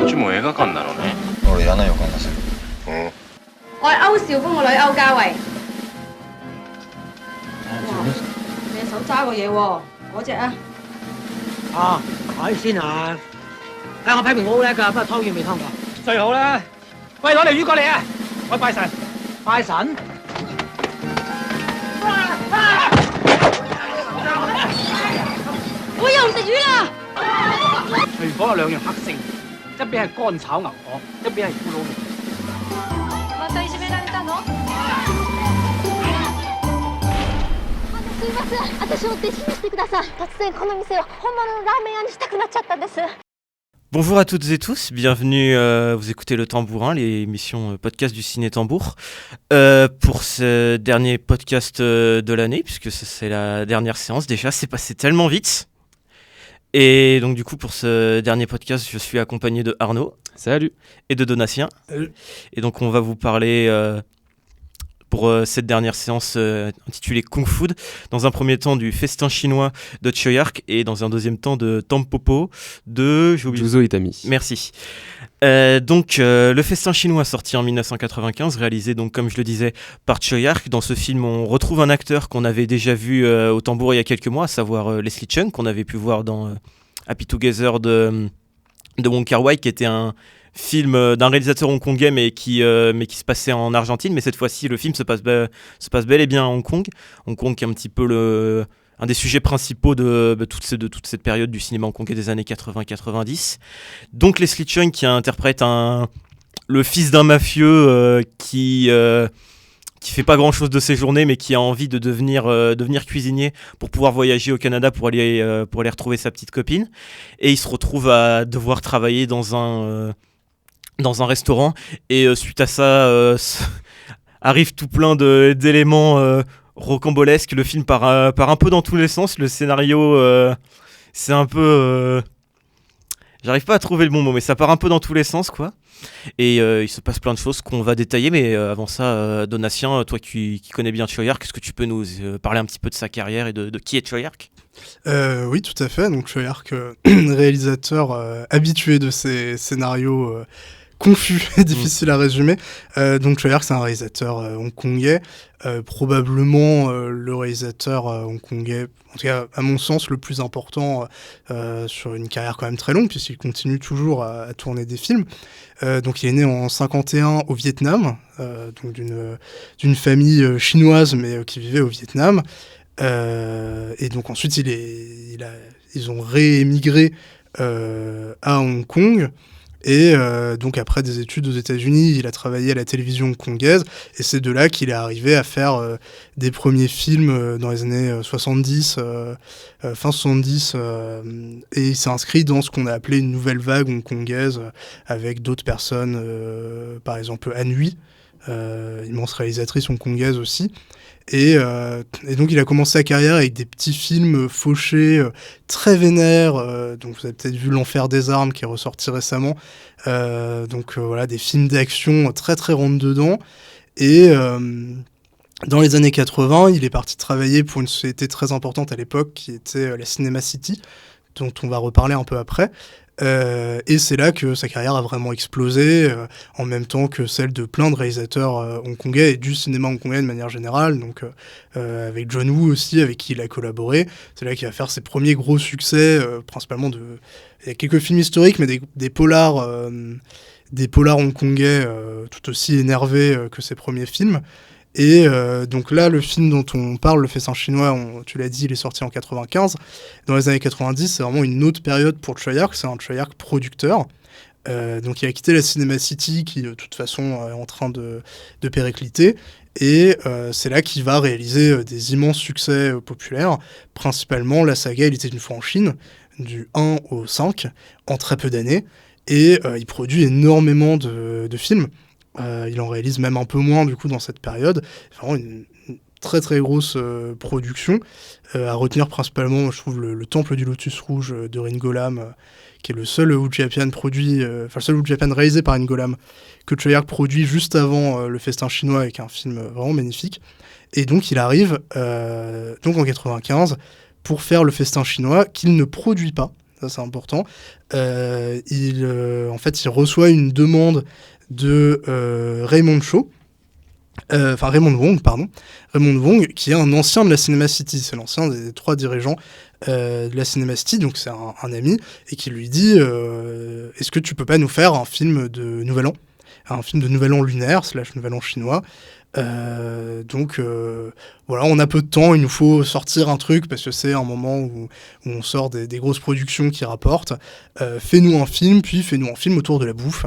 うちも映画館なのね。俺嫌な予感がする。我係歐兆峰個女歐嘉慧。你手揸個嘢喎，嗰隻啊？啊，海鮮啊！我批評我好叻㗎，不過湯圓未湯過。最好啦！喂，攞條魚過嚟啊！我拜神，拜神。我又食魚啦！廚房有兩樣黑色，一邊係乾炒牛河，一邊係咕嚕味。またいじめられたの？すいません、私を弟子にしてください。突然この店を本物のラーメン屋にしたくなっちゃったんです。Bonjour à toutes et tous, bienvenue, vous écoutez Le Tambourin, l'émission podcast du Ciné Tambour, pour ce dernier podcast de l'année, puisque c'est la dernière séance déjà, c'est passé tellement vite. Et donc du coup pour ce dernier podcast, je suis accompagné de Arnaud. Salut. Et de Donatien. Salut. Et donc on va vous parler pour cette dernière séance intitulée Kung Fu, dans un premier temps du festin chinois de Choyark et dans un deuxième temps de Tampopo de Juzo Itami. Merci. Donc le festin chinois sorti en 1995, réalisé donc comme je le disais par Choyark. Dans ce film on retrouve un acteur qu'on avait déjà vu au tambour il y a quelques mois, à savoir Leslie Cheung, qu'on avait pu voir dans Happy Together de Wong Kar-wai, qui était un film d'un réalisateur hongkongais mais qui se passait en Argentine, mais cette fois-ci le film se passe bel et bien à Hong Kong. Hong Kong qui est un petit peu un des sujets principaux de toute cette période du cinéma hongkongais des années 80-90. Donc Leslie Cheung qui interprète le fils d'un mafieux qui fait pas grand chose de ses journées mais qui a envie de devenir cuisinier pour pouvoir voyager au Canada pour aller retrouver sa petite copine, et il se retrouve à devoir travailler dans un restaurant, et suite à ça arrive tout plein d'éléments rocambolesques. Le film part un peu dans tous les sens, le scénario c'est un peu j'arrive pas à trouver le bon mot, mais ça part un peu dans tous les sens quoi. Et il se passe plein de choses qu'on va détailler, mais avant ça, Donatien, toi qui connais bien Choyark, est-ce que tu peux nous parler un petit peu de sa carrière et de qui est Choyark ? Oui, tout à fait. Donc Choyark, réalisateur habitué de ces scénarios confus et difficiles à résumer. Donc Choyark, c'est un réalisateur hongkongais, probablement le réalisateur hongkongais, en tout cas à mon sens, le plus important sur une carrière quand même très longue, puisqu'il continue toujours à tourner des films. Donc il est né en 51 au Vietnam, donc d'une famille chinoise mais qui vivait au Vietnam. Et donc ensuite ils ont réémigré à Hong Kong. Et donc après des études aux États-Unis, il a travaillé à la télévision hongkongaise, et c'est de là qu'il est arrivé à faire des premiers films dans les années 70, fin 70, et il s'est inscrit dans ce qu'on a appelé une nouvelle vague hongkongaise avec d'autres personnes, par exemple Anne Hui, immense réalisatrice hongkongaise aussi. Et donc il a commencé sa carrière avec des petits films fauchés, très vénères, donc vous avez peut-être vu L'Enfer des armes qui est ressorti récemment, voilà, des films d'action très très rentre-dedans. Et dans les années 80, il est parti travailler pour une société très importante à l'époque qui était la Cinema City, dont on va reparler un peu après. Et c'est là que sa carrière a vraiment explosé, en même temps que celle de plein de réalisateurs hongkongais et du cinéma hongkongais de manière générale, donc avec John Woo aussi, avec qui il a collaboré. C'est là qu'il va faire ses premiers gros succès, principalement il y a quelques films historiques, mais des polars hongkongais tout aussi énervés que ses premiers films. Et donc là, le film dont on parle, Le Festin chinois, tu l'as dit, il est sorti en 95. Dans les années 90, c'est vraiment une autre période pour Choyark. C'est un Choyark producteur. Donc il a quitté la Cinema City, qui de toute façon est en train de péricliter. Et c'est là qu'il va réaliser des immenses succès populaires. Principalement la saga Il était une fois en Chine, du 1 au 5, en très peu d'années. Et il produit énormément de films. Il en réalise même un peu moins du coup dans cette période. Vraiment une très très grosse production. À retenir principalement, je trouve, le Temple du Lotus Rouge de Ringo Lam, qui est le seul Wu Japan le seul Wu Japan réalisé par Ringo Lam que Choyark produit juste avant Le Festin chinois, avec un film vraiment magnifique. Et donc il arrive donc en 95 pour faire Le Festin chinois, qu'il ne produit pas. ça c'est important. En fait, il reçoit une demande de Raymond Wong, pardon. Raymond Wong, qui est un ancien de la Cinema City, c'est l'ancien des 3 dirigeants de la Cinema City, donc c'est un ami, et qui lui dit est-ce que tu peux pas nous faire un film de Nouvel An, un film de Nouvel An lunaire / Nouvel An chinois. Donc voilà, on a peu de temps, il nous faut sortir un truc parce que c'est un moment où on sort des grosses productions qui rapportent. Fais-nous un film, puis fais-nous un film autour de la bouffe.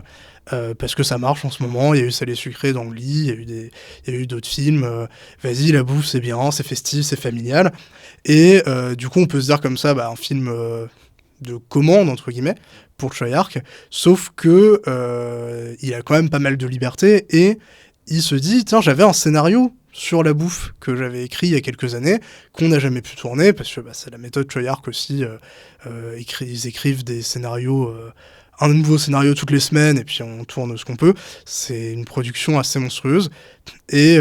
Parce que ça marche en ce moment, il y a eu Salé Sucré dans le lit, il y a eu d'autres films, vas-y, la bouffe c'est bien, c'est festif, c'est familial, et du coup on peut se dire comme ça, un film de commande entre guillemets pour Choi-Ark, sauf que il a quand même pas mal de liberté, et il se dit, tiens, j'avais un scénario sur la bouffe que j'avais écrit il y a quelques années, qu'on n'a jamais pu tourner, parce que c'est la méthode Choi-Ark aussi, ils écrivent des scénarios, un nouveau scénario toutes les semaines, et puis on tourne ce qu'on peut. C'est une production assez monstrueuse. Et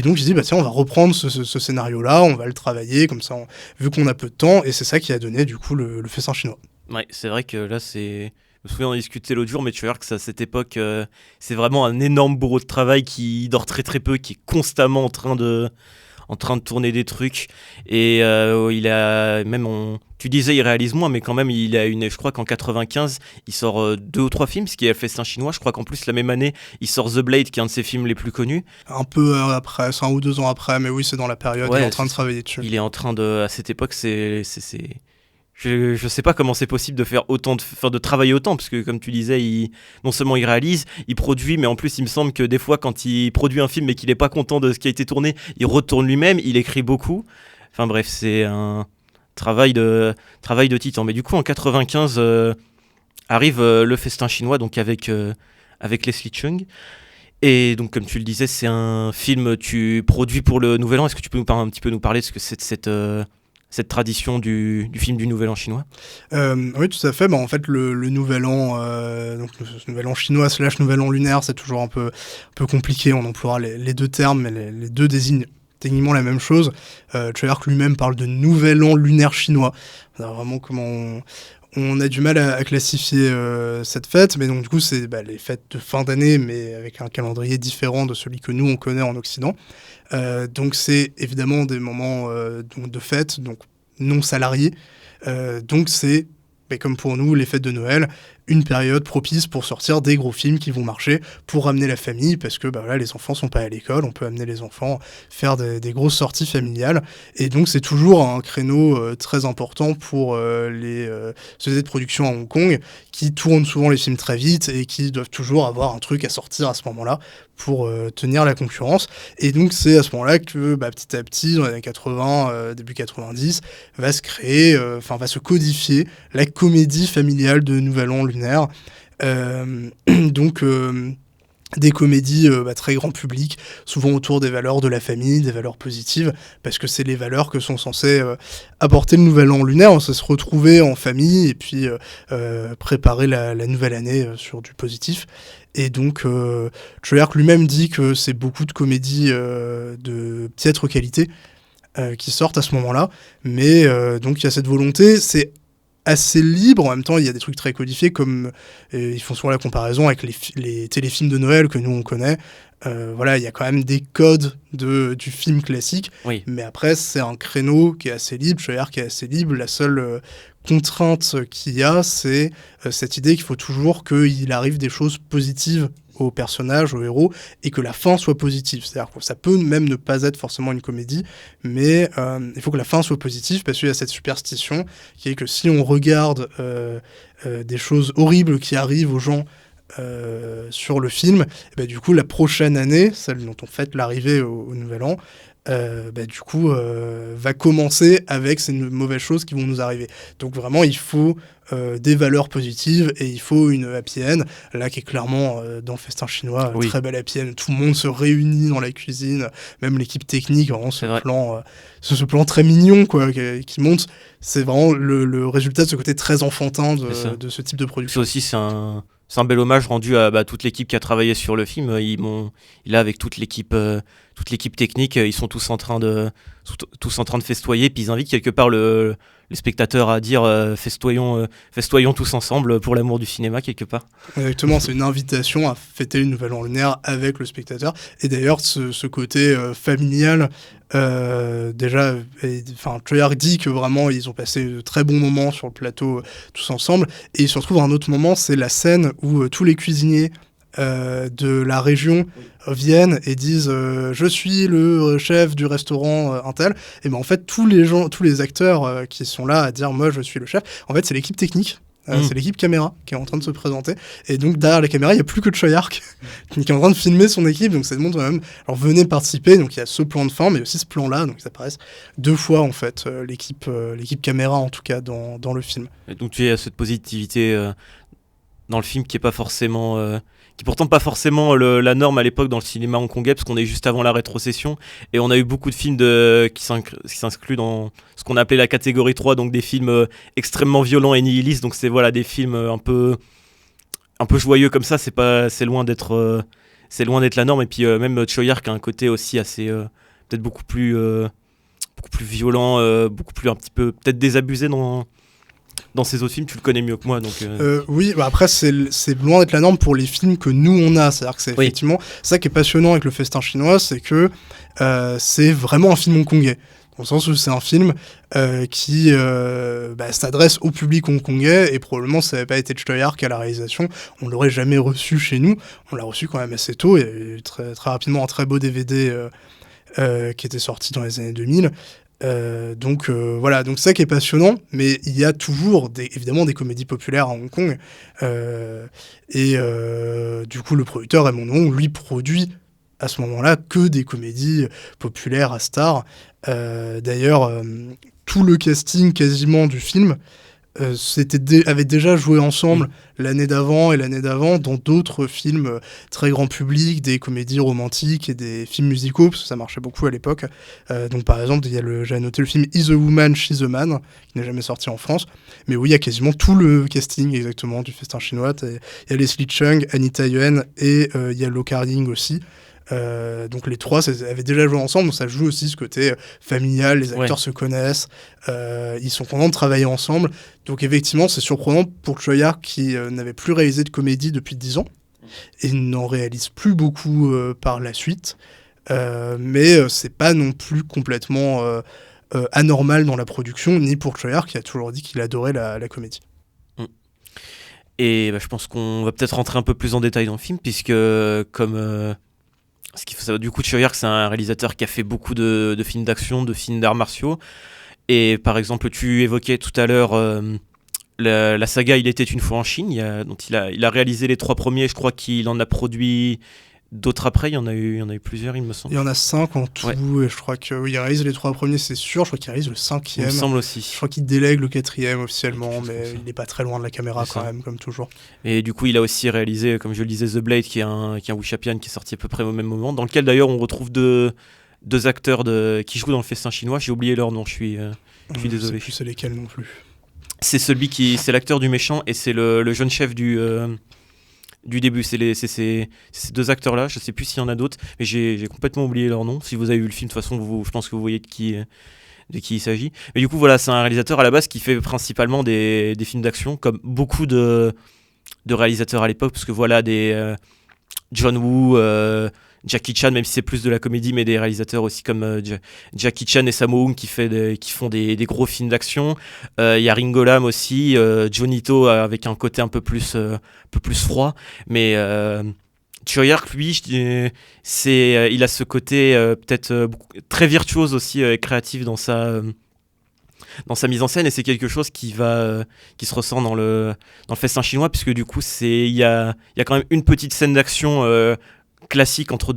donc il dit, tiens, on va reprendre ce scénario-là, on va le travailler, comme ça, vu qu'on a peu de temps, et c'est ça qui a donné, du coup, le festin chinois. Ouais, c'est vrai que là, c'est... Je me souviens, on discutait l'autre jour, mais tu vois que à cette époque, c'est vraiment un énorme bourreau de travail qui dort très très peu, qui est constamment en train de tourner des trucs. Et il a même, tu disais, il réalise moins, mais quand même, il a je crois qu'en 95, il sort 2 ou 3 films, ce qui est le festin chinois. Je crois qu'en plus, la même année, il sort The Blade, qui est un de ses films les plus connus. Un peu après, c'est 1 ou 2 ans après, mais oui, c'est dans la période, ouais, il est en train de travailler dessus. Il est en train de, à cette époque, Je sais pas comment c'est possible de faire autant de travailler autant, parce que comme tu disais, non seulement il réalise, il produit, mais en plus il me semble que des fois quand il produit un film et qu'il est pas content de ce qui a été tourné, il retourne lui-même, il écrit beaucoup. Enfin bref, c'est un travail de titan. Mais du coup en 95 arrive le festin chinois, donc avec Leslie Cheung. Et donc comme tu le disais, c'est un film tu produis pour le Nouvel An. Est-ce que tu peux un petit peu nous parler de ce que c'est de cette tradition du film du Nouvel An chinois? Oui, tout à fait. En fait, le Nouvel An, donc le Nouvel An chinois / Nouvel An lunaire, c'est toujours un peu compliqué. On emploiera les 2 termes, mais les 2 désignent techniquement la même chose. Choi-Ark lui-même parle de Nouvel An lunaire chinois. Vraiment comment on a du mal à classifier cette fête, mais donc du coup c'est les fêtes de fin d'année, mais avec un calendrier différent de celui que nous on connaît en Occident. Donc c'est évidemment des moments de fête, donc non salariés. Donc c'est, comme pour nous, les fêtes de Noël, une période propice pour sortir des gros films qui vont marcher, pour ramener la famille, parce que les enfants sont pas à l'école, on peut amener les enfants faire des grosses sorties familiales, et donc c'est toujours un créneau très important pour les sociétés de production à Hong Kong, qui tournent souvent les films très vite, et qui doivent toujours avoir un truc à sortir à ce moment-là, pour tenir la concurrence. Et donc c'est à ce moment-là que petit à petit, dans les années 80, début 90, va se créer, va se codifier la comédie familiale de Nouvel An lunaire. Donc des comédies très grand public, souvent autour des valeurs de la famille, des valeurs positives, parce que c'est les valeurs que sont censées apporter le Nouvel An lunaire, c'est se retrouver en famille et puis préparer la nouvelle année sur du positif. Et donc Choi-Ark lui-même dit que c'est beaucoup de comédies de piètre qualité qui sortent à ce moment-là, mais donc il y a cette volonté, c'est assez libre, en même temps il y a des trucs très codifiés, comme ils font souvent la comparaison avec les téléfilms de Noël que nous on connaît. Il y a quand même des codes du film classique, oui. Mais après c'est un créneau qui est assez libre, Choi-Ark qui est assez libre. La seule contrainte qu'il y a, c'est cette idée qu'il faut toujours qu'il arrive des choses positives aux personnages, aux héros, et que la fin soit positive. C'est-à-dire que ça peut même ne pas être forcément une comédie, mais il faut que la fin soit positive, parce qu'il y a cette superstition qui est que si on regarde des choses horribles qui arrivent aux gens sur le film, du coup la prochaine année, celle dont on fête l'arrivée au Nouvel An, va commencer avec ces mauvaises choses qui vont nous arriver. Donc vraiment il faut des valeurs positives, et il faut une happy end, là qui est clairement dans le festin chinois, oui. Très belle happy end, tout le monde se réunit dans la cuisine, même l'équipe technique, vraiment ce plan très mignon qui monte, c'est vraiment le résultat de ce côté très enfantin de ce type de production. C'est aussi c'est un bel hommage rendu à toute l'équipe qui a travaillé sur le film. Il a avec toute l'équipe technique, ils sont tous en train de festoyer, puis ils invitent quelque part les les spectateurs à dire festoyons tous ensemble pour l'amour du cinéma quelque part. Exactement, c'est une invitation à fêter le nouvel an lunaire avec le spectateur. Et d'ailleurs, ce côté familial, déjà, Treyarch dit que vraiment ils ont passé de très bons moments sur le plateau tous ensemble. Et il se retrouve à un autre moment, c'est la scène où tous les cuisiniers de la région viennent et disent je suis le chef du restaurant Intel. Et ben en fait tous les acteurs qui sont là à dire moi je suis le chef, en fait c'est l'équipe technique. C'est l'équipe caméra qui est en train de se présenter. Et donc, derrière la caméra, il n'y a plus que Treyarch qui est en train de filmer son équipe. Donc, ça demande quand même. Alors, venez participer. Donc, il y a ce plan de fin, mais aussi ce plan-là. Donc, ils apparaissent 2 fois, en fait, l'équipe caméra, en tout cas, dans le film. Et donc, tu as cette positivité dans le film qui est pas forcément. Qui est pourtant pas forcément la norme à l'époque dans le cinéma hongkongais, parce qu'on est juste avant la rétrocession, et on a eu beaucoup de films qui s'incluent dans ce qu'on appelait la catégorie 3, donc des films extrêmement violents et nihilistes, donc c'est des films un peu joyeux comme ça, c'est loin d'être la norme, et puis même Choyark a un côté aussi assez peut-être beaucoup plus violent, beaucoup plus un petit peu peut-être désabusé dans ces autres films. Tu le connais mieux que moi, donc oui, après c'est loin d'être la norme pour les films que nous on a, c'est-à-dire que c'est effectivement ça qui est passionnant avec le festin chinois, c'est que c'est vraiment un film hongkongais, dans le sens où c'est un film qui s'adresse au public hongkongais, et probablement si ça n'avait pas été Treyarch à la réalisation, on l'aurait jamais reçu chez nous. On l'a reçu quand même assez tôt, et très, très rapidement un très beau DVD qui était sorti dans les années 2000. Donc c'est ça qui est passionnant, mais il y a toujours évidemment des comédies populaires à Hong Kong, du coup le producteur Raymond Wong lui produit à ce moment-là que des comédies populaires à stars. D'ailleurs tout le casting quasiment du film avait déjà joué ensemble l'année d'avant et l'année d'avant dans d'autres films très grand public, des comédies romantiques et des films musicaux, parce que ça marchait beaucoup à l'époque. Donc par exemple, j'avais noté le film Is a Woman, She's a Man, qui n'est jamais sorti en France, mais où il y a quasiment tout le casting exactement du festin chinois. Il y a Leslie Chung, Anita Yuen et il y a Lo Kar-ying aussi. Donc les trois avaient déjà joué ensemble, donc ça joue aussi ce côté familial, les acteurs se connaissent, ils sont contents de travailler ensemble. Donc effectivement c'est surprenant pour Treyarch qui n'avait plus réalisé de comédie depuis 10 ans et n'en réalise plus beaucoup par la suite, mais c'est pas non plus complètement anormal dans la production, ni pour Treyarch qui a toujours dit qu'il adorait la comédie. Et je pense qu'on va peut-être rentrer un peu plus en détail dans le film, puisque comme ce qu'il faut savoir, du coup, Treyarch, c'est un réalisateur qui a fait beaucoup de films d'action, de films d'arts martiaux. Et par exemple, tu évoquais tout à l'heure la saga Il était une fois en Chine, dont il a réalisé les 3 premiers. Je crois qu'il en a produit d'autres après. Il y en a eu plusieurs, il me semble. Il y en a 5 en tout, et je crois qu'il réalise les 3 premiers, c'est sûr. Je crois qu'il réalise le 5e. Il me semble aussi. Je crois qu'il délègue le 4e officiellement, mais il n'est pas très loin de la caméra quand même, comme toujours. Et du coup, il a aussi réalisé, comme je le disais, The Blade, qui est un wuxia-pian qui est sorti à peu près au même moment, dans lequel d'ailleurs on retrouve deux acteurs qui jouent dans le festin chinois. J'ai oublié leur nom, je suis désolé. Je sais plus c'est lesquels non plus. C'est l'acteur du méchant, et c'est le jeune chef du début. C'est ces 2 acteurs-là. Je sais plus s'il y en a d'autres, mais j'ai complètement oublié leur nom. Si vous avez vu le film, de toute façon, je pense que vous voyez de qui il s'agit. Mais du coup, voilà, c'est un réalisateur à la base qui fait principalement des films d'action, comme beaucoup de réalisateurs à l'époque, parce que voilà, des John Woo, Jackie Chan, même si c'est plus de la comédie, mais des réalisateurs aussi comme Jackie Chan et Sammo Hung qui font des gros films d'action. Il y a Ringo Lam aussi, Johnny To avec un côté un peu plus froid, mais Treyarch, lui, il a ce côté peut-être très virtuose aussi, créatif dans sa mise en scène, et c'est quelque chose qui se ressent dans le festin chinois, puisque du coup il y a quand même une petite scène d'action classique entre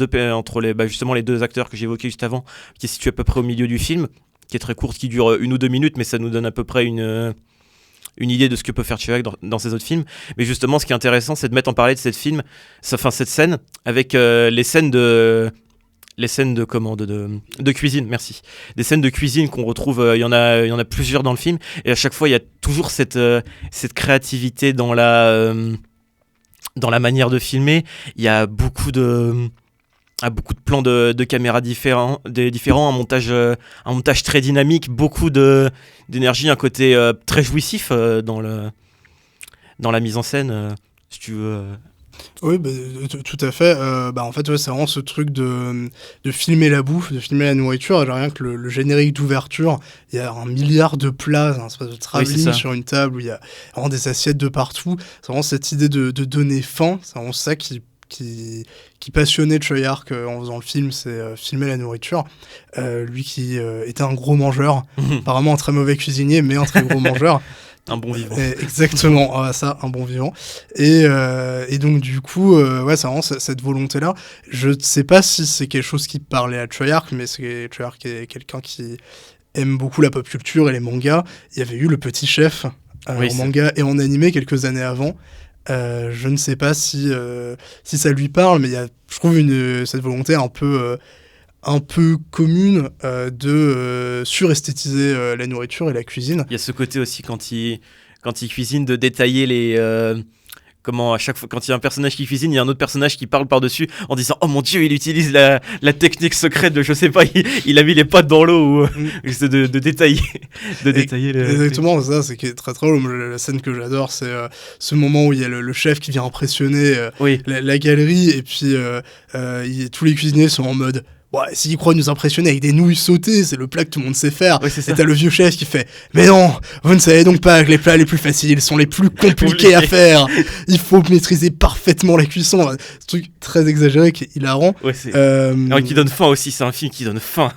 justement les 2 acteurs que j'évoquais juste avant, qui est située à peu près au milieu du film, qui est très courte, qui dure 1 ou 2 minutes, mais ça nous donne à peu près une idée de ce que peut faire Treyarch dans ses autres films. Mais justement, ce qui est intéressant, c'est de mettre en parallèle de cette scène avec les scènes de cuisine, merci. Des scènes de cuisine qu'on retrouve, il y en a plusieurs dans le film, et à chaque fois il y a toujours cette créativité dans la manière de filmer. Il y a beaucoup de à beaucoup de plans de caméras différents, un montage très dynamique, beaucoup d'énergie, un côté très jouissif dans la mise en scène, si tu veux. Oui, tout à fait. En fait, ouais, c'est vraiment ce truc de filmer la bouffe, de filmer la nourriture. Genre, rien que le générique d'ouverture, il y a 1 milliard de plats, un espèce de travelling sur une table où il y a vraiment des assiettes de partout. C'est vraiment cette idée de donner faim. C'est vraiment ça qui passionnait Treyarch en faisant le film, c'est filmer la nourriture. Lui qui était un gros mangeur, apparemment un très mauvais cuisinier, mais un très gros mangeur. Un bon vivant. Exactement, ça, un bon vivant. Et donc du coup, ouais, c'est vraiment cette volonté-là. Je ne sais pas si c'est quelque chose qui parlait à Treyarch, mais Treyarch est quelqu'un qui aime beaucoup la pop culture et les mangas. Il y avait eu Le Petit Chef en manga et en animé quelques années avant. Je ne sais pas si ça lui parle, mais il y a, je trouve, cette volonté un peu commune de suresthétiser la nourriture et la cuisine. Il y a ce côté aussi quand il cuisine de détailler les comment à chaque fois quand il y a un personnage qui cuisine, il y a un autre personnage qui parle par-dessus en disant oh mon dieu, il utilise la technique secrète de je sais pas, il a mis les pattes dans l'eau ou de détailler détailler les... Exactement, ça c'est qui est très très drôle. La scène que j'adore, c'est ce moment où il y a le chef qui vient impressionner la galerie et puis tous les cuisiniers sont en mode ouais, s'il croit nous impressionner avec des nouilles sautées, c'est le plat que tout le monde sait faire. Oui, et t'as le vieux chef qui fait mais non, vous ne savez donc pas que les plats les plus faciles sont les plus compliqués à faire. Il faut maîtriser parfaitement la cuisson. Ce truc très exagéré qui est hilarant. Ouais, qui donne faim aussi, c'est un film qui donne faim.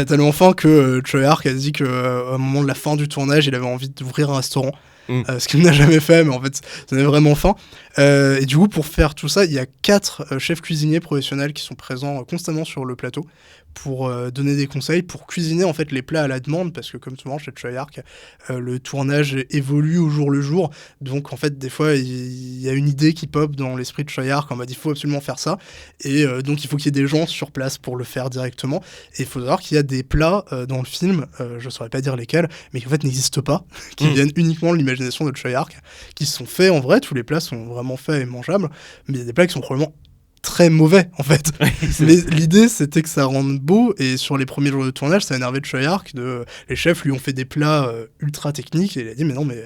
Tellement faim que Treyarch a dit qu'à un moment de la fin du tournage, il avait envie d'ouvrir un restaurant. Ce qu'il n'a jamais fait, mais en fait, ça avait vraiment faim. Et du coup, pour faire tout ça, il y a 4 chefs cuisiniers professionnels qui sont présents constamment sur le plateau pour donner des conseils, pour cuisiner en fait les plats à la demande, parce que comme souvent chez Treyarch, le tournage évolue au jour le jour. Donc en fait, des fois, il y a une idée qui pop dans l'esprit de Treyarch en mode il faut absolument faire ça. Et donc il faut qu'il y ait des gens sur place pour le faire directement. Et il faut savoir qu'il y a des plats dans le film, je ne saurais pas dire lesquels, mais qui en fait n'existent pas, qui viennent uniquement de l'imagination de Treyarch, qui sont faits en vrai. Tous les plats sont vraiment faits et mangeables, mais il y a des plats qui sont probablement très mauvais en fait. Mais l'idée c'était que ça rende beau, et sur les premiers jours de tournage ça a énervé Treyarch. Les chefs lui ont fait des plats ultra techniques et il a dit mais non, mais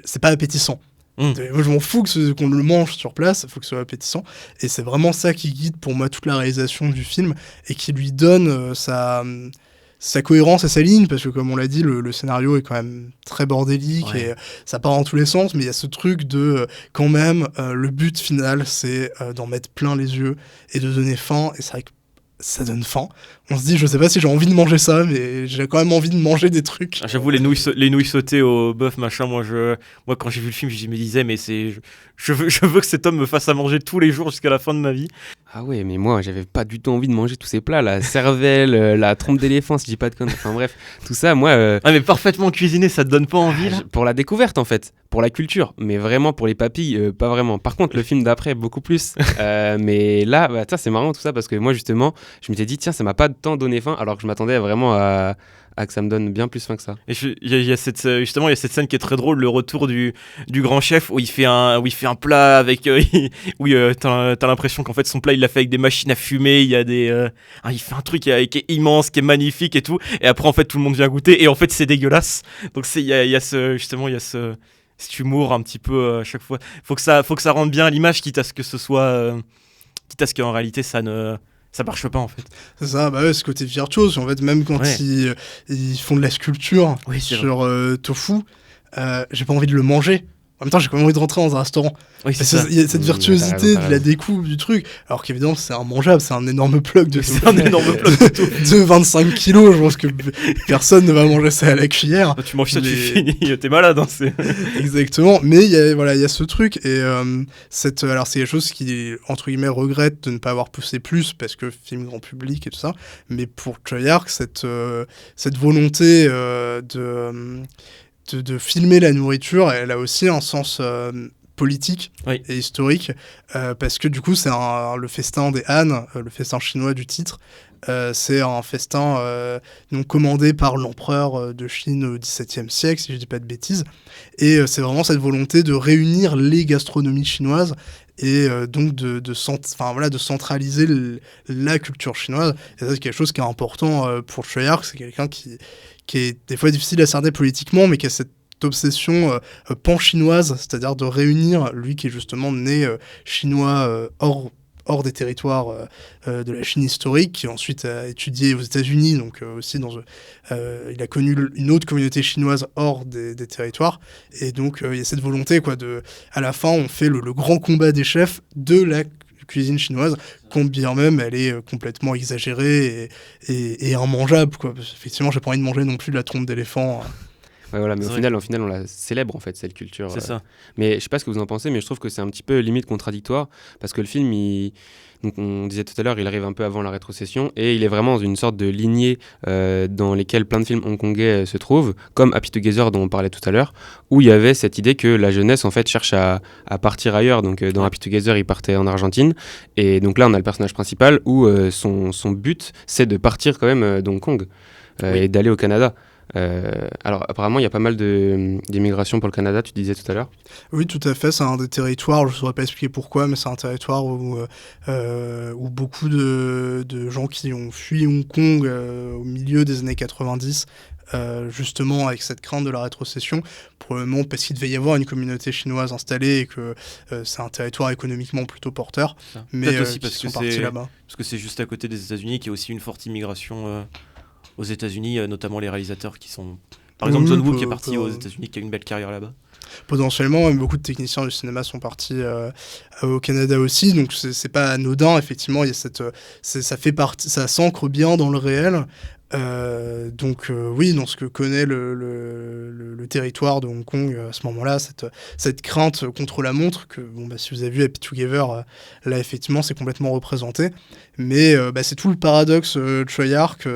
c'est pas appétissant. Moi je m'en fous qu'on le mange sur place, il faut que ce soit appétissant. Et c'est vraiment ça qui guide pour moi toute la réalisation du film et qui lui donne sa cohérence et sa ligne, parce que comme on l'a dit, le scénario est quand même très bordélique et ça part dans tous les sens, mais il y a ce truc de quand même le but final c'est d'en mettre plein les yeux et de donner faim, et c'est vrai que ça donne faim. On se dit, je sais pas si j'ai envie de manger ça, mais j'ai quand même envie de manger des trucs. J'avoue, les nouilles sautées au bœuf, machin, moi quand j'ai vu le film, je me disais, mais je veux que cet homme me fasse à manger tous les jours jusqu'à la fin de ma vie. Ah ouais, mais moi, j'avais pas du tout envie de manger tous ces plats, la cervelle, la trompe d'éléphant, si je dis pas de conneries. Enfin bref, tout ça, moi... Ah mais parfaitement cuisiné, ça te donne pas envie, là? Pour la découverte, en fait, pour la culture, mais vraiment pour les papilles, pas vraiment. Par contre, le film d'après, beaucoup plus. Mais là, c'est marrant tout ça, parce que moi, justement, je m'étais dit, tiens, ça m'a pas tant donné faim, alors que je m'attendais vraiment à que ça me donne bien plus faim que ça. Et il y a cette scène qui est très drôle, le retour du grand chef où il fait un plat avec t'as l'impression qu'en fait son plat il l'a fait avec des machines à fumer, il y a il fait un truc qui est immense, qui est magnifique et tout, et après en fait tout le monde vient goûter et en fait c'est dégueulasse. Donc il y a cet humour un petit peu à chaque fois. Faut que ça rende bien à l'image, quitte à ce qu'en réalité ça marche pas en fait. C'est ça, ce côté virtuose. En fait, même quand ils font de la sculpture sur tofu, j'ai pas envie de le manger. En même temps, j'ai quand même envie de rentrer dans un restaurant. Oui, il y a cette virtuosité de la découpe du truc. Alors qu'évidemment, c'est immangeable, c'est un énorme bloc de tofu. C'est un énorme bloc de 25 kilos. Je pense que personne ne va manger ça à la cuillère. Tu manges ça, tu finis, t'es malade. Hein, Exactement. Mais il y a ce truc. Et alors, c'est quelque chose qui, entre guillemets, regrette de ne pas avoir poussé plus, parce que film grand public et tout ça. Mais pour Treyarch, cette volonté de filmer la nourriture, elle a aussi un sens politique Oui. et historique, parce que du coup c'est le festin des Han, le festin chinois du titre. C'est un festin donc commandé par l'empereur de Chine au XVIIe siècle, si je dis pas de bêtises. Et c'est vraiment cette volonté de réunir les gastronomies chinoises et donc de centraliser la culture chinoise. Et ça, c'est quelque chose qui est important pour Choi Ark. C'est quelqu'un qui est des fois difficile à cerner politiquement, mais qui a cette obsession pan-chinoise, c'est-à-dire de réunir, lui qui est justement né chinois hors des territoires de la Chine historique, qui ensuite a étudié aux États-Unis, donc aussi il a connu une autre communauté chinoise hors des territoires, et donc il y a cette volonté à la fin on fait le grand combat des chefs de la cuisine chinoise, quand bien même elle est complètement exagérée et immangeable, quoi. Effectivement, j'ai pas envie de manger non plus de la trompe d'éléphant. Ouais, voilà, mais au C'est final, on la célèbre en fait, cette culture. C'est ça. Mais je sais pas ce que vous en pensez, mais je trouve que c'est un petit peu limite contradictoire parce que le film, donc on disait tout à l'heure, il arrive un peu avant la rétrocession et il est vraiment dans une sorte de lignée dans lesquelles plein de films hongkongais se trouvent, comme Happy Together dont on parlait tout à l'heure, où il y avait cette idée que la jeunesse en fait cherche à partir ailleurs. Donc dans Happy Together, il partait en Argentine et donc là on a le personnage principal où son but c'est de partir quand même d'Hong Kong et d'aller au Canada. Alors apparemment il y a pas mal d'immigration pour le Canada, tu disais tout à l'heure. Oui, tout à fait, c'est un des territoires, je ne saurais pas expliquer pourquoi, mais c'est un territoire où beaucoup de gens qui ont fui Hong Kong au milieu des années 90, justement avec cette crainte de la rétrocession, probablement parce qu'il devait y avoir une communauté chinoise installée et que c'est un territoire économiquement plutôt porteur, mais peut-être aussi qui parce sont que partis là-bas. parce que c'est juste à côté des États-Unis, qu'il y a aussi une forte immigration aux États-Unis, notamment les réalisateurs qui sont... Par exemple, John Woo qui est parti aux États-Unis, qui a une belle carrière là-bas. Potentiellement, beaucoup de techniciens du cinéma sont partis au Canada aussi, donc c'est pas anodin. Effectivement, il y a ça fait partie, ça s'ancre bien dans le réel. Donc oui, dans ce que connaît le territoire de Hong Kong à ce moment-là, cette crainte contre la montre que si vous avez vu Happy Together, là effectivement c'est complètement représenté, mais c'est tout le paradoxe de Choi Ark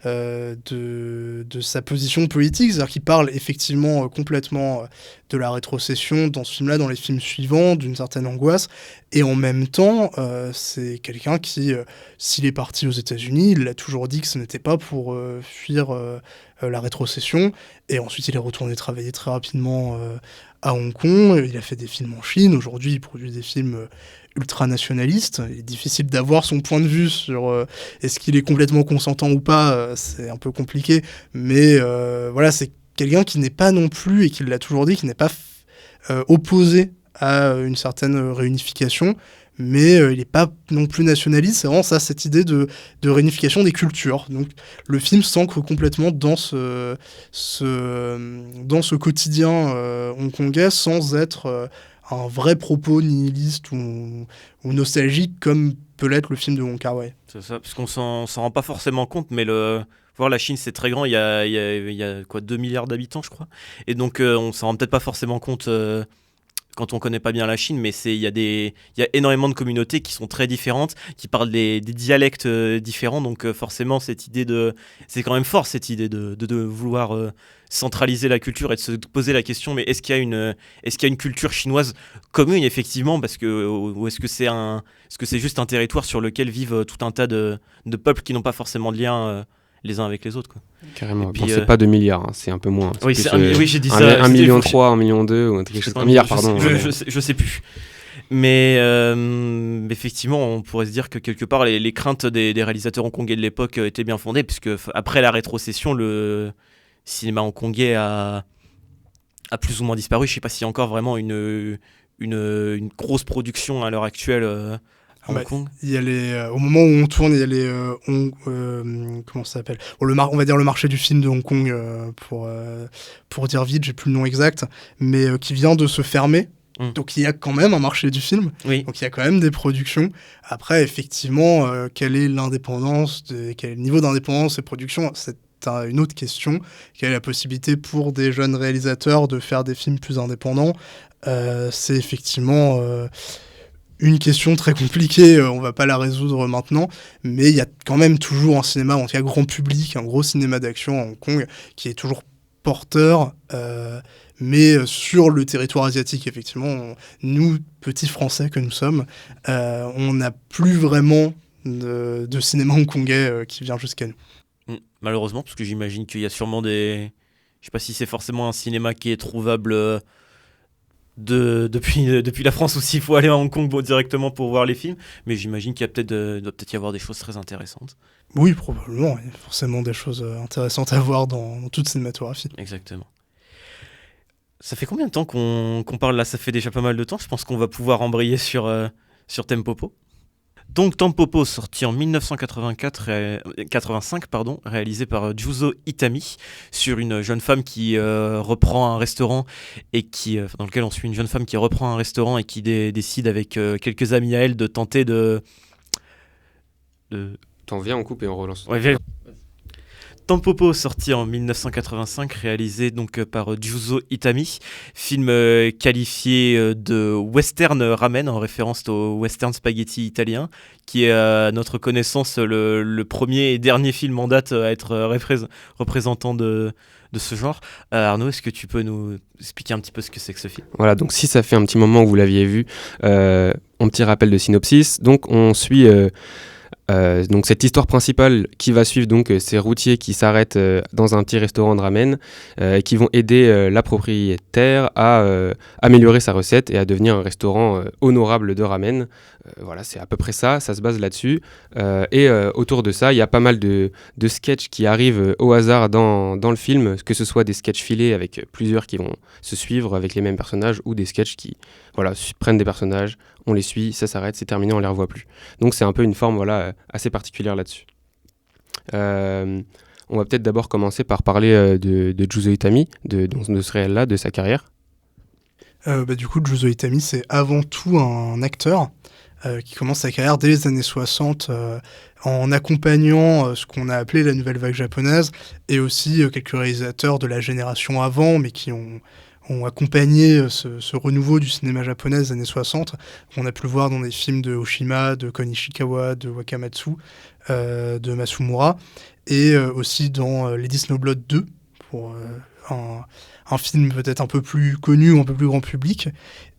de sa position politique, c'est-à-dire qu'il parle effectivement complètement de la rétrocession dans ce film-là, dans les films suivants, d'une certaine angoisse, et en même temps c'est quelqu'un qui, s'il est parti aux États-Unis, il a toujours dit que ce n'était pas pour fuir la rétrocession, et ensuite il est retourné travailler très rapidement à Hong Kong. Il a fait des films en Chine, aujourd'hui il produit des films ultranationalistes. Il est difficile d'avoir son point de vue sur est-ce qu'il est complètement consentant ou pas, c'est un peu compliqué, mais voilà, c'est quelqu'un qui n'est pas non plus, et qui l'a toujours dit, qui n'est pas opposé à une certaine réunification, mais il n'est pas non plus nationaliste. C'est vraiment ça, cette idée de réunification des cultures. Donc le film s'ancre complètement dans ce quotidien hongkongais, sans être un vrai propos nihiliste ou nostalgique comme peut l'être le film de Wong Kar-wai. C'est ça, parce qu'on s'en rend pas forcément compte, mais voir la Chine c'est très grand, il y a quoi, 2 milliards d'habitants je crois, et donc on s'en rend peut-être pas forcément compte quand on connaît pas bien la Chine, mais il y a énormément de communautés qui sont très différentes, qui parlent des dialectes différents, donc forcément c'est quand même fort cette idée de vouloir centraliser la culture et de se poser la question, mais est-ce qu'il y a une culture chinoise commune effectivement, ou est-ce que c'est juste un territoire sur lequel vivent tout un tas de peuples qui n'ont pas forcément de lien les uns avec les autres, quoi. Carrément. Puis, Bon, c'est pas 2 milliards, hein, c'est un peu moins. Oui, plus, j'ai dit ça. 1,3 million, 1,2 million, ou quelque chose. 1 milliard, pardon. Je sais plus. Mais effectivement, on pourrait se dire que quelque part, les craintes des réalisateurs hongkongais de l'époque étaient bien fondées, puisque après la rétrocession, le cinéma hongkongais a plus ou moins disparu. Je sais pas s'il y a encore vraiment une grosse production à l'heure actuelle à Hong Kong. Il y a au moment où on tourne, il y a les comment ça s'appelle, on va dire le marché du film de Hong Kong, pour dire vite, j'ai plus le nom exact, mais qui vient de se fermer. Donc il y a quand même un marché du film, oui. Donc il y a quand même des productions. Après, effectivement, quelle est l'indépendance, quel est le niveau d'indépendance des productions, c'est une autre question. Quelle est la possibilité pour des jeunes réalisateurs de faire des films plus indépendants, c'est effectivement une question très compliquée, on va pas la résoudre maintenant, mais il y a quand même toujours un cinéma, en tout cas grand public, un gros cinéma d'action à Hong Kong, qui est toujours porteur, mais sur le territoire asiatique, effectivement, nous, petits Français que nous sommes, on n'a plus vraiment de cinéma hongkongais qui vient jusqu'à nous. Malheureusement, parce que j'imagine qu'il y a sûrement des... Je sais pas si c'est forcément un cinéma qui est trouvable depuis la France ou s'il faut aller à Hong Kong directement pour voir les films, mais j'imagine qu'il doit peut-être y avoir des choses très intéressantes. Oui, probablement. Il y a forcément des choses intéressantes à voir dans toute cinématographie. Exactement. Ça fait combien de temps qu'on parle là? Ça fait déjà pas mal de temps. Je pense qu'on va pouvoir embrayer sur Tempopo. Donc Tempopo, sorti en 1985, réalisé par Juzo Itami, sur une jeune femme qui reprend un restaurant et dans lequel on suit une jeune femme qui reprend un restaurant et qui décide avec quelques amis à elle de tenter de... T'en viens, on coupe et on relance. Ouais, Tempopo, sorti en 1985, réalisé donc par Juzo Itami, film qualifié de western ramen en référence au western spaghetti italien, qui est à notre connaissance le premier et dernier film en date à être représentant de ce genre. Arnaud, est-ce que tu peux nous expliquer un petit peu ce que c'est que ce film? Voilà, donc si ça fait un petit moment que vous l'aviez vu, un petit rappel de synopsis. Donc on suit... donc cette histoire principale qui va suivre donc ces routiers qui s'arrêtent dans un petit restaurant de ramen et qui vont aider la propriétaire à améliorer sa recette et à devenir un restaurant honorable de ramen. Voilà, c'est à peu près ça se base là-dessus. Et autour de ça, il y a pas mal de sketchs qui arrivent au hasard dans le film, que ce soit des sketchs filés avec plusieurs qui vont se suivre avec les mêmes personnages ou des sketchs qui prennent des personnages, on les suit, ça s'arrête, c'est terminé, on les revoit plus. Donc c'est un peu une forme assez particulière là-dessus. On va peut-être d'abord commencer par parler de Juzo Itami, de ce réel-là, de sa carrière. Du coup, Juzo Itami, c'est avant tout un acteur qui commence sa carrière dès les années 60 en accompagnant ce qu'on a appelé la nouvelle vague japonaise et aussi quelques réalisateurs de la génération avant, mais qui ont accompagné ce renouveau du cinéma japonais des années 60, qu'on a pu le voir dans des films de Oshima, de Kon Ishikawa, de Wakamatsu, de Masumura, et aussi dans Lady Snowblood 2, pour un film peut-être un peu plus connu, un peu plus grand public.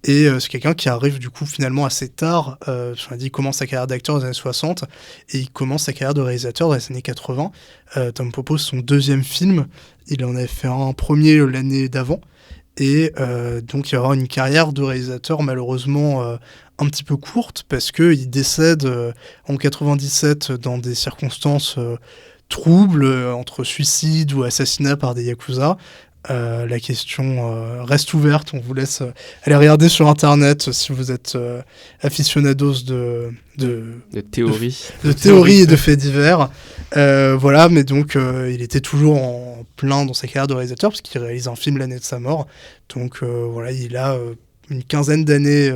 Et c'est quelqu'un qui arrive du coup finalement assez tard. On a dit, il commence sa carrière d'acteur dans les années 60 et il commence sa carrière de réalisateur dans les années 80. Tempopo, son deuxième film, il en avait fait un premier l'année d'avant. Et donc il y aura une carrière de réalisateur malheureusement un petit peu courte parce qu'il décède en 97 dans des circonstances troubles, entre suicide ou assassinat par des yakuza. La question reste ouverte, on vous laisse aller regarder sur internet si vous êtes aficionados de théorie. De théorie et de faits divers. Voilà, mais donc il était toujours en plein dans sa carrière de réalisateur parce qu'il réalise un film l'année de sa mort. Donc voilà, il a une quinzaine d'années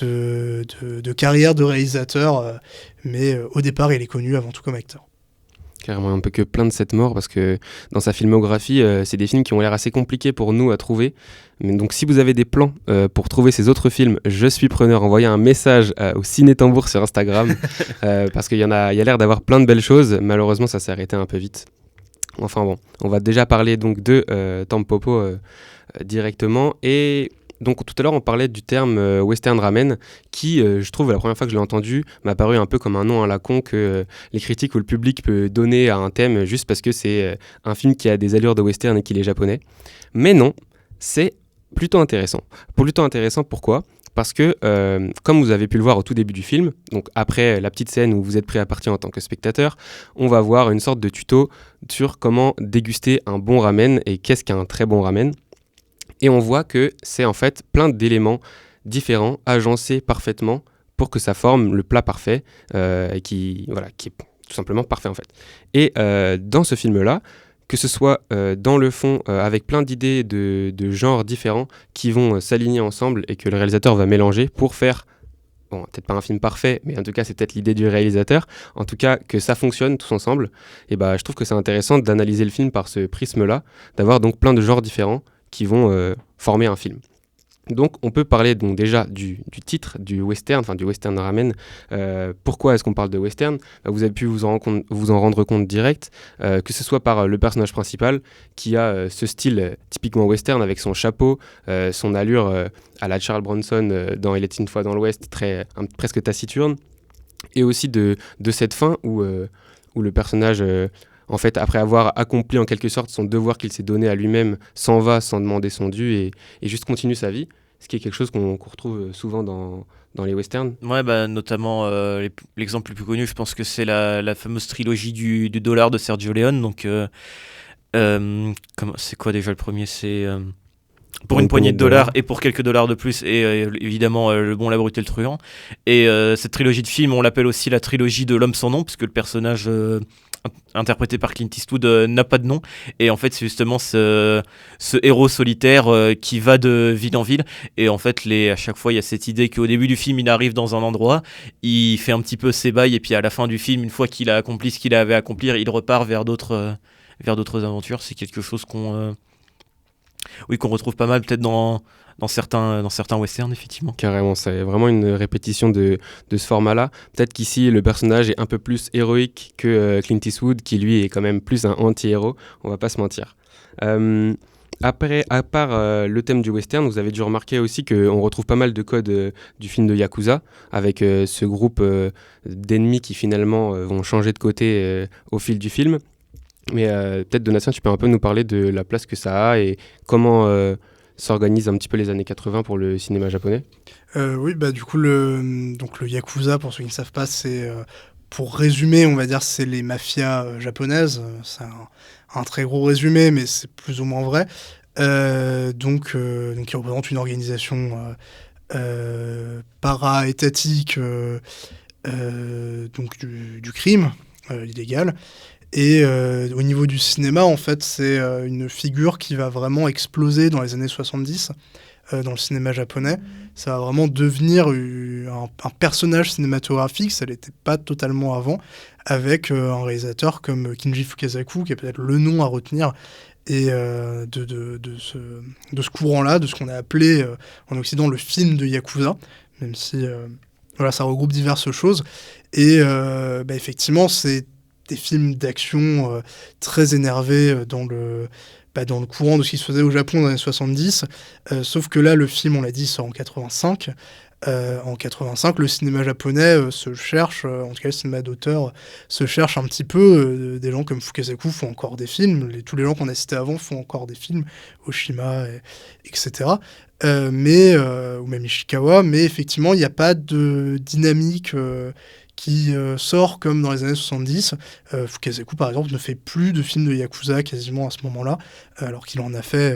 de carrière de réalisateur, mais au départ il est connu avant tout comme acteur. Carrément un peu que plein de cette mort parce que dans sa filmographie, c'est des films qui ont l'air assez compliqués pour nous à trouver. Mais donc si vous avez des plans pour trouver ces autres films, je suis preneur. Envoyez un message au Ciné Tambour sur Instagram parce qu'il y a l'air d'avoir plein de belles choses. Malheureusement, ça s'est arrêté un peu vite. Enfin bon, on va déjà parler donc de Tempopo directement. Et donc tout à l'heure, on parlait du terme western ramen qui, je trouve, la première fois que je l'ai entendu, m'a paru un peu comme un nom à la con que les critiques ou le public peut donner à un thème juste parce que c'est un film qui a des allures de western et qu'il est japonais. Mais non, c'est plutôt intéressant. Pourquoi ? Parce que, comme vous avez pu le voir au tout début du film, donc après la petite scène où vous êtes pris à partie en tant que spectateur, on va voir une sorte de tuto sur comment déguster un bon ramen et qu'est-ce qu'un très bon ramen. Et on voit que c'est en fait plein d'éléments différents, agencés parfaitement pour que ça forme le plat parfait et qui est tout simplement parfait en fait. Et dans ce film-là, que ce soit dans le fond avec plein d'idées de genres différents qui vont s'aligner ensemble et que le réalisateur va mélanger pour faire, bon, peut-être pas un film parfait, mais en tout cas c'est peut-être l'idée du réalisateur, en tout cas que ça fonctionne tous ensemble, et je trouve que c'est intéressant d'analyser le film par ce prisme-là, d'avoir donc plein de genres différents qui vont former un film. Donc on peut parler donc déjà du titre du western, enfin du western ramen. Pourquoi est-ce qu'on parle de western ? Vous avez pu vous en rendre compte direct, que ce soit par le personnage principal qui a ce style typiquement western avec son chapeau, son allure à la Charles Bronson dans Il était une fois dans l'Ouest, presque taciturne, et aussi de cette fin où le personnage... en fait, après avoir accompli en quelque sorte son devoir qu'il s'est donné à lui-même, s'en va sans demander son dû et juste continue sa vie, ce qui est quelque chose qu'on retrouve souvent dans les westerns. Ouais, notamment l'exemple le plus connu, je pense que c'est la fameuse trilogie du dollar de Sergio Leone. Donc, c'est quoi déjà le premier ? C'est pour une poignée de dollars et pour quelques dollars de plus, et évidemment Le Bon, la Brute et le Truand. Et cette trilogie de films, on l'appelle aussi la trilogie de l'homme sans nom, puisque le personnage interprété par Clint Eastwood n'a pas de nom, et en fait c'est justement ce héros solitaire qui va de ville en ville, et en fait à chaque fois il y a cette idée qu'au début du film il arrive dans un endroit, il fait un petit peu ses bails, et puis à la fin du film, une fois qu'il a accompli ce qu'il avait à accomplir, il repart vers d'autres aventures. C'est quelque chose qu'on retrouve pas mal peut-être dans certains westerns, effectivement. Carrément, c'est vraiment une répétition de ce format-là. Peut-être qu'ici, le personnage est un peu plus héroïque que Clint Eastwood, qui lui est quand même plus un anti-héros, on va pas se mentir. Après, à part le thème du western, vous avez dû remarquer aussi qu'on retrouve pas mal de codes du film de Yakuza, avec ce groupe d'ennemis qui finalement vont changer de côté au fil du film. Mais peut-être, Donatien, tu peux un peu nous parler de la place que ça a et comment... s'organise un petit peu les années 80 pour le cinéma japonais. Oui, du coup, le Yakuza, pour ceux qui ne savent pas, c'est, pour résumer, on va dire, c'est les mafias japonaises. C'est un très gros résumé, mais c'est plus ou moins vrai. Donc, ils représentent une organisation para-étatique donc du crime illégal. Et au niveau du cinéma, en fait, c'est une figure qui va vraiment exploser dans les années 70 dans le cinéma japonais. Ça va vraiment devenir un personnage cinématographique, ça ne l'était pas totalement avant, avec un réalisateur comme Kinji Fukasaku, qui est peut-être le nom à retenir, et de ce courant-là, de ce qu'on a appelé en Occident le film de Yakuza, même si ça regroupe diverses choses. Et effectivement, c'est des films d'action très énervés dans le courant de ce qui se faisait au Japon dans les années 70. Sauf que là, le film, on l'a dit, sort en 85. En 85, le cinéma japonais se cherche, en tout cas le cinéma d'auteur se cherche un petit peu. Des gens comme Fukasaku font encore des films. Tous les gens qu'on a cités avant font encore des films. Oshima, etc. Ou même Ishikawa. Mais effectivement, il n'y a pas de dynamique qui sort comme dans les années 70. Fukasaku, par exemple, ne fait plus de films de Yakuza quasiment à ce moment-là, alors qu'il en a fait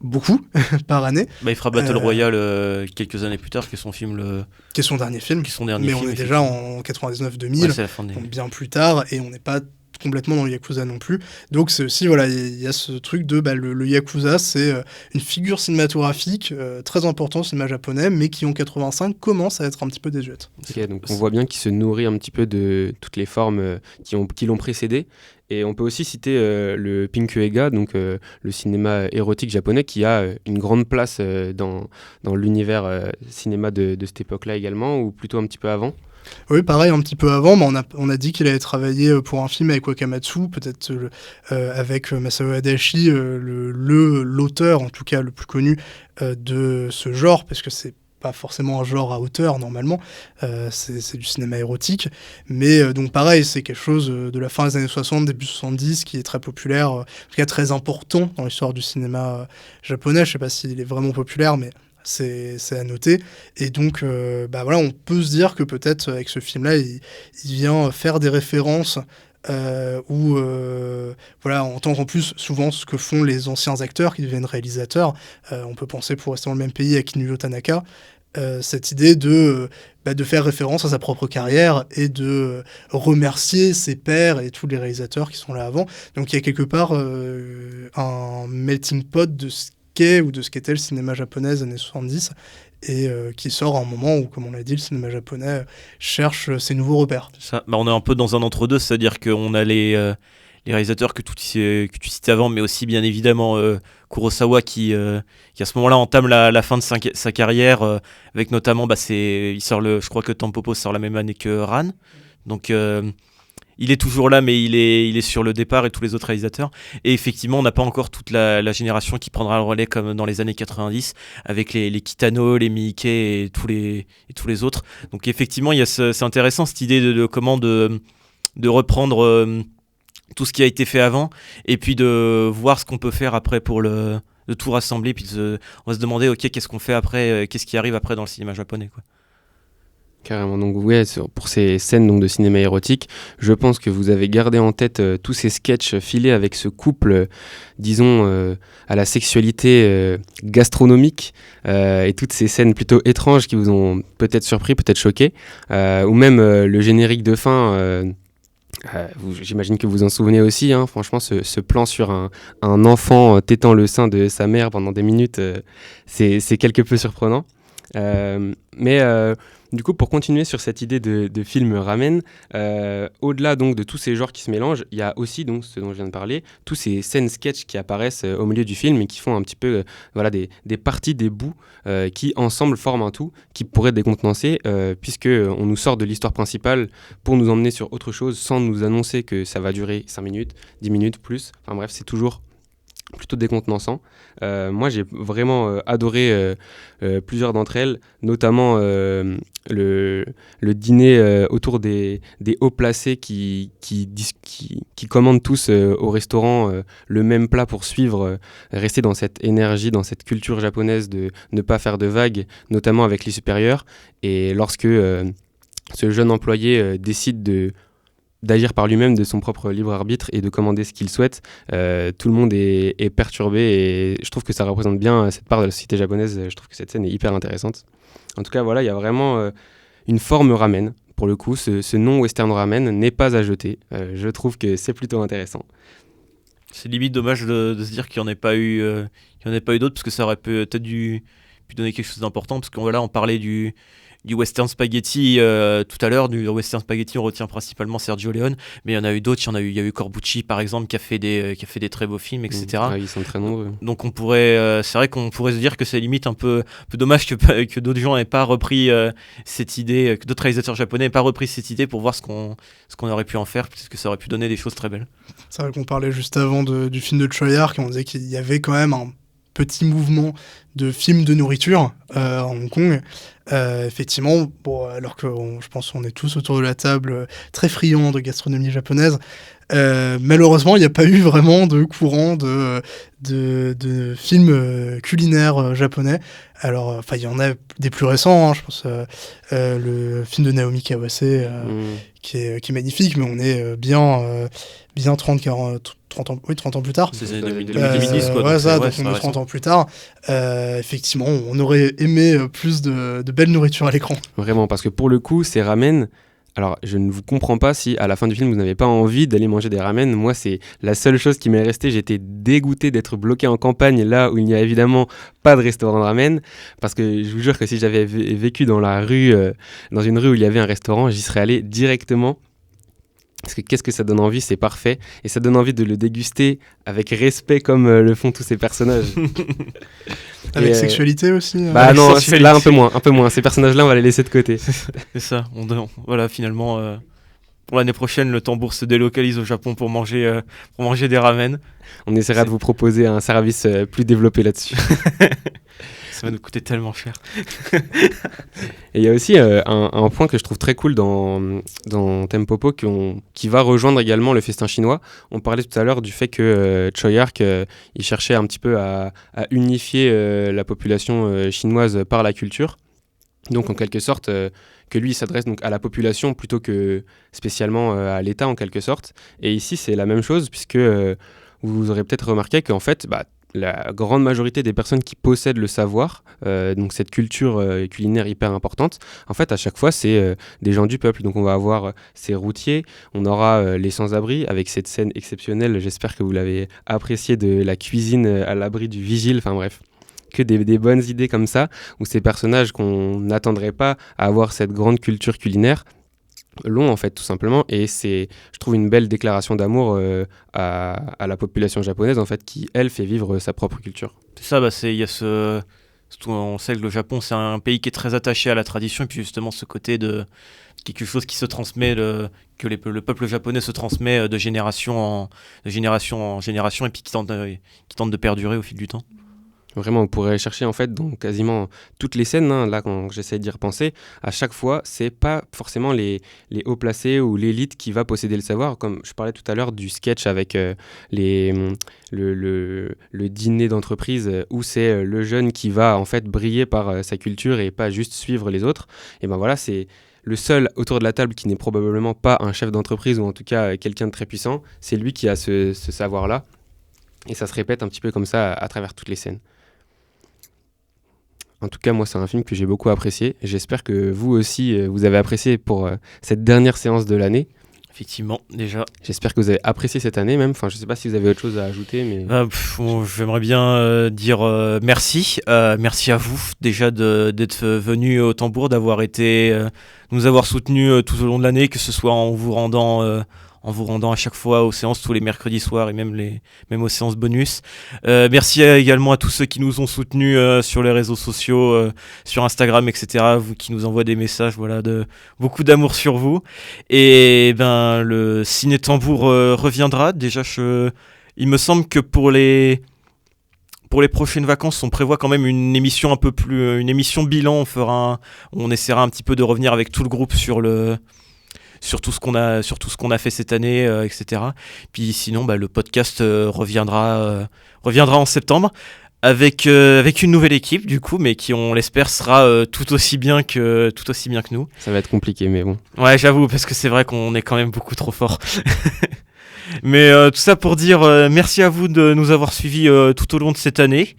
beaucoup par année. Il fera Battle Royale quelques années plus tard, qui est son film... Qui est son dernier film. Mais on est déjà en 99-2000, c'est la fin donc bien plus tard, et on n'est pas complètement dans le Yakuza non plus. Donc c'est aussi, il y a ce truc de le Yakuza, c'est une figure cinématographique très importante au cinéma japonais, mais qui en 85 commence à être un petit peu désuète. Okay, donc on voit bien qu'il se nourrit un petit peu de toutes les formes qui l'ont précédé. Et on peut aussi citer le Pinkuega, donc le cinéma érotique japonais, qui a une grande place dans l'univers cinéma de cette époque-là également, ou plutôt un petit peu avant. Oui, pareil, un petit peu avant, mais on a dit qu'il avait travaillé pour un film avec Wakamatsu, peut-être avec Masao Adachi, l'auteur, en tout cas le plus connu de ce genre, parce que c'est pas forcément un genre à hauteur normalement, c'est du cinéma érotique, mais donc pareil, c'est quelque chose de la fin des années 60, début 70, qui est très populaire, en tout cas très important dans l'histoire du cinéma japonais. Je sais pas s'il est vraiment populaire, mais c'est à noter. Et donc on peut se dire que peut-être avec ce film-là, il vient faire des références en tant qu'en plus souvent ce que font les anciens acteurs qui deviennent réalisateurs. On peut penser, pour rester dans le même pays, à Kinuyo Tanaka, cette idée de faire référence à sa propre carrière et de remercier ses pairs et tous les réalisateurs qui sont là avant. Donc il y a quelque part un melting pot de ce qu'est ou de ce qu'était le cinéma japonais des années 70, et qui sort à un moment où, comme on l'a dit, le cinéma japonais cherche ses nouveaux repères. Ça, on est un peu dans un entre-deux, c'est-à-dire qu'on a les les réalisateurs que tu citais avant, mais aussi bien évidemment Kurosawa qui à ce moment-là entame la fin de sa carrière, avec notamment, je crois que Tampopo sort la même année que Ran, donc il est toujours là, mais il est sur le départ, et tous les autres réalisateurs. Et effectivement, on n'a pas encore toute la génération qui prendra le relais comme dans les années 90, avec les Kitano, les Miike et tous les autres. Donc effectivement, c'est intéressant cette idée de comment de reprendre tout ce qui a été fait avant, et puis de voir ce qu'on peut faire après pour de tout rassembler. Puis on va se demander, ok, qu'est-ce qu'on fait après, qu'est-ce qui arrive après dans le cinéma japonais, quoi. Carrément. Donc ouais, pour ces scènes donc, de cinéma érotique, je pense que vous avez gardé en tête tous ces sketchs filés avec ce couple, disons, à la sexualité gastronomique, et toutes ces scènes plutôt étranges qui vous ont peut-être surpris, peut-être choqué, ou même le générique de fin. J'imagine que vous en souvenez aussi, hein. Franchement, ce plan sur un enfant tétant le sein de sa mère pendant des minutes, c'est quelque peu surprenant. Mais du coup, pour continuer sur cette idée de film ramen, au-delà donc de tous ces genres qui se mélangent, il y a aussi donc ce dont je viens de parler, tous ces scènes sketch qui apparaissent au milieu du film et qui font un petit peu des parties, des bouts qui ensemble forment un tout qui pourrait décontenancer, puisque on nous sort de l'histoire principale pour nous emmener sur autre chose sans nous annoncer que ça va durer 5 minutes, 10 minutes plus. Enfin bref, c'est toujours plutôt décontenançant. Moi, j'ai vraiment adoré plusieurs d'entre elles, notamment le dîner autour des hauts placés qui commandent tous au restaurant le même plat pour suivre, rester dans cette énergie, dans cette culture japonaise de ne pas faire de vagues, notamment avec les supérieurs. Et lorsque ce jeune employé décide d'agir par lui-même de son propre libre arbitre et de commander ce qu'il souhaite, tout le monde est perturbé, et je trouve que ça représente bien cette part de la société japonaise. Je trouve que cette scène est hyper intéressante. En tout cas, voilà, il y a vraiment une forme ramen. Pour le coup, ce nom western ramen n'est pas à jeter. Je trouve que c'est plutôt intéressant. C'est limite dommage de se dire qu'il n'y en ait pas eu, d'autres, parce que ça aurait peut-être pu donner quelque chose d'important, parce qu'on voilà, on parlait du western spaghetti tout à l'heure. Du western spaghetti, on retient principalement Sergio Leone, mais il y en a eu d'autres. Il y a eu Corbucci par exemple, qui a fait des très beaux films, etc. Ils sont très nombreux. Donc c'est vrai qu'on pourrait se dire que c'est limite un peu dommage que d'autres gens n'aient pas repris cette idée, que d'autres réalisateurs japonais n'aient pas repris cette idée pour voir ce qu'on aurait pu en faire, parce que ça aurait pu donner des choses très belles. C'est vrai qu'on parlait juste avant du film de Choi Ark, on disait qu'il y avait quand même un petit mouvement de films de nourriture à Hong Kong. Effectivement, alors que je pense qu'on est tous autour de la table très friands de gastronomie japonaise, malheureusement, il n'y a pas eu vraiment de courant de films culinaires japonais. Alors, il y en a des plus récents, hein, je pense le film de Naomi Kawase, qui est magnifique, mais on est bien 30 ans plus tard. C'est 2010, quoi. Ouais, ça, donc on est 30 ans plus tard. Effectivement, on aurait aimé plus de belle nourriture à l'écran. Vraiment, parce que pour le coup, ces ramen, alors je ne vous comprends pas si à la fin du film vous n'avez pas envie d'aller manger des ramen. Moi, c'est la seule chose qui m'est restée. J'étais dégoûté d'être bloqué en campagne, là où il n'y a évidemment pas de restaurant de ramen, parce que je vous jure que si j'avais vécu dans une rue où il y avait un restaurant, j'y serais allé directement. Parce que qu'est-ce que ça donne envie, c'est parfait. Et ça donne envie de le déguster avec respect, comme le font tous ces personnages. Avec sexualité aussi. Bah non, là un peu moins. Ces personnages-là, on va les laisser de côté. C'est ça. Voilà, finalement, pour l'année prochaine, le tambour se délocalise au Japon pour manger des ramen. On essaiera de vous proposer un service plus développé là-dessus. Ça va nous coûter tellement cher. Et il y a aussi un point que je trouve très cool dans Tempopo qui va rejoindre également le festin chinois. On parlait tout à l'heure du fait que Choi Ark il cherchait un petit peu à unifier la population chinoise par la culture. Donc en quelque sorte que lui il s'adresse donc à la population plutôt que spécialement à l'État en quelque sorte. Et ici c'est la même chose, puisque vous aurez peut-être remarqué qu'en fait la grande majorité des personnes qui possèdent le savoir, donc cette culture culinaire hyper importante, en fait à chaque fois c'est des gens du peuple. Donc on va avoir ces routiers, on aura les sans-abri avec cette scène exceptionnelle, j'espère que vous l'avez appréciée, de la cuisine à l'abri du vigile, enfin bref. Que des bonnes idées comme ça, où ces personnages qu'on n'attendrait pas à avoir cette grande culture culinaire long en fait tout simplement, et c'est, je trouve, une belle déclaration d'amour à la population japonaise en fait, qui elle fait vivre sa propre culture. C'est ça, il y a surtout, on sait que le Japon c'est un pays qui est très attaché à la tradition, et puis justement ce côté de quelque chose qui se transmet, que le peuple japonais se transmet de génération en génération, et puis qui tente de perdurer au fil du temps. Vraiment, on pourrait chercher en fait dans quasiment toutes les scènes, hein, là quand j'essaie d'y repenser, à chaque fois, c'est pas forcément les hauts placés ou l'élite qui va posséder le savoir, comme je parlais tout à l'heure du sketch avec le dîner d'entreprise où c'est le jeune qui va en fait briller par sa culture et pas juste suivre les autres. Et ben voilà, c'est le seul autour de la table qui n'est probablement pas un chef d'entreprise ou en tout cas quelqu'un de très puissant, c'est lui qui a ce savoir-là. Et ça se répète un petit peu comme ça à travers toutes les scènes. En tout cas, moi, c'est un film que j'ai beaucoup apprécié. J'espère que vous aussi, vous avez apprécié pour cette dernière séance de l'année. Effectivement, déjà. J'espère que vous avez apprécié cette année même. Enfin, je ne sais pas si vous avez autre chose à ajouter, mais... J'aimerais bien dire merci. Merci à vous déjà d'être venu au Tambour, d'avoir été, nous avoir soutenus tout au long de l'année, que ce soit en vous rendant à chaque fois aux séances tous les mercredis soirs et même aux séances bonus. Merci également à tous ceux qui nous ont soutenus sur les réseaux sociaux, sur Instagram, etc. Vous qui nous envoient des messages, voilà, beaucoup d'amour sur vous. Et le Ciné Tambour reviendra. Déjà, il me semble que pour les prochaines vacances, on prévoit quand même une émission une émission bilan. On essaiera un petit peu de revenir avec tout le groupe sur tout ce qu'on a fait cette année, etc. Puis sinon, le podcast reviendra en septembre avec une nouvelle équipe du coup, mais qui, on l'espère, sera tout aussi bien que nous. Ça va être compliqué, mais bon. Ouais, j'avoue, parce que c'est vrai qu'on est quand même beaucoup trop fort. Mais tout ça pour dire merci à vous de nous avoir suivis tout au long de cette année.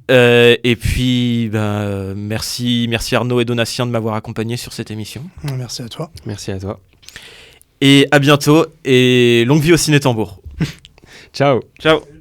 Et puis, merci Arnaud et Donatien de m'avoir accompagné sur cette émission. Merci à toi. Merci à toi. Et à bientôt, et longue vie au Ciné Tambour. Ciao. Ciao.